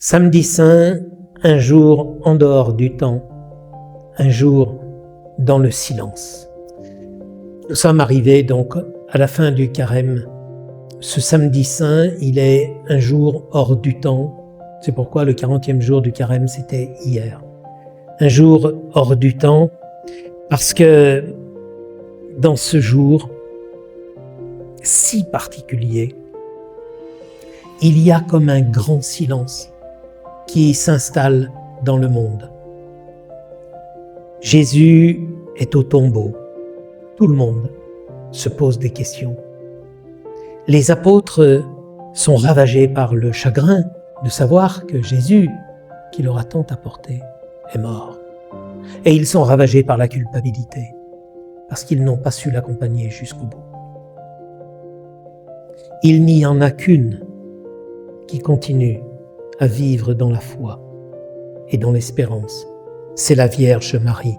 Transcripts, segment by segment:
Samedi saint, un jour en dehors du temps, un jour dans le silence. Nous sommes arrivés donc à la fin du carême. Ce samedi saint, il est un jour hors du temps. C'est pourquoi le 40e jour du carême, c'était hier. Un jour hors du temps, parce que dans ce jour si particulier, il y a comme un grand silence qui s'installe dans le monde. Jésus est au tombeau. Tout le monde se pose des questions. Les apôtres sont ravagés par le chagrin de savoir que Jésus, qui leur a tant apporté, est mort. Et ils sont ravagés par la culpabilité, parce qu'ils n'ont pas su l'accompagner jusqu'au bout. Il n'y en a qu'une qui continue à vivre dans la foi et dans l'espérance. C'est la Vierge Marie.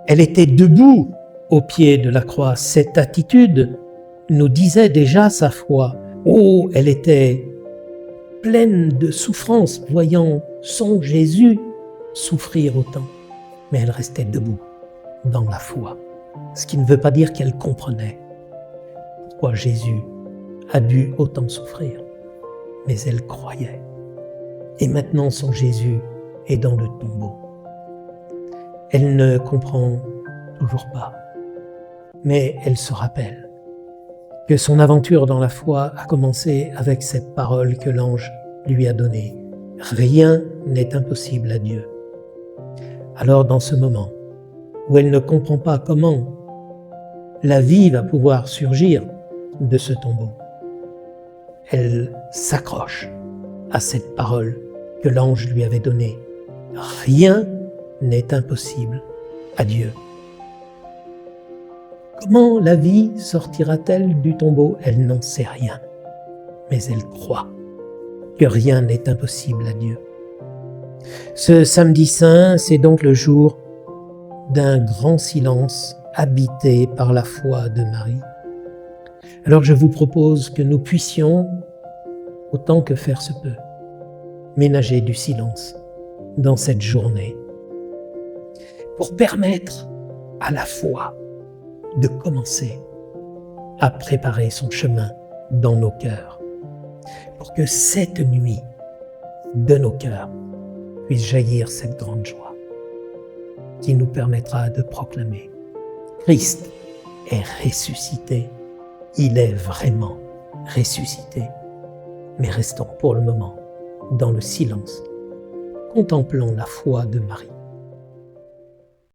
Elle était debout au pied de la croix. Cette attitude nous disait déjà sa foi. Oh, elle était pleine de souffrance, voyant son Jésus souffrir autant. Mais elle restait debout dans la foi. Ce qui ne veut pas dire qu'elle comprenait pourquoi Jésus a dû autant souffrir. Mais elle croyait. Et maintenant, son Jésus est dans le tombeau. Elle ne comprend toujours pas, mais elle se rappelle que son aventure dans la foi a commencé avec cette parole que l'ange lui a donnée. Rien n'est impossible à Dieu. Alors, dans ce moment où elle ne comprend pas comment la vie va pouvoir surgir de ce tombeau, elle s'accroche à cette parole que l'ange lui avait donnée. Rien n'est impossible à Dieu. Comment la vie sortira-t-elle du tombeau? Elle n'en sait rien, mais elle croit que rien n'est impossible à Dieu. Ce samedi saint, c'est donc le jour d'un grand silence habité par la foi de Marie. Alors je vous propose que nous puissions, autant que faire se peut, ménager du silence dans cette journée pour permettre à la foi de commencer à préparer son chemin dans nos cœurs, pour que cette nuit de nos cœurs puisse jaillir cette grande joie qui nous permettra de proclamer: Christ est ressuscité, il est vraiment ressuscité. Mais restons pour le moment dans le silence, contemplant la foi de Marie.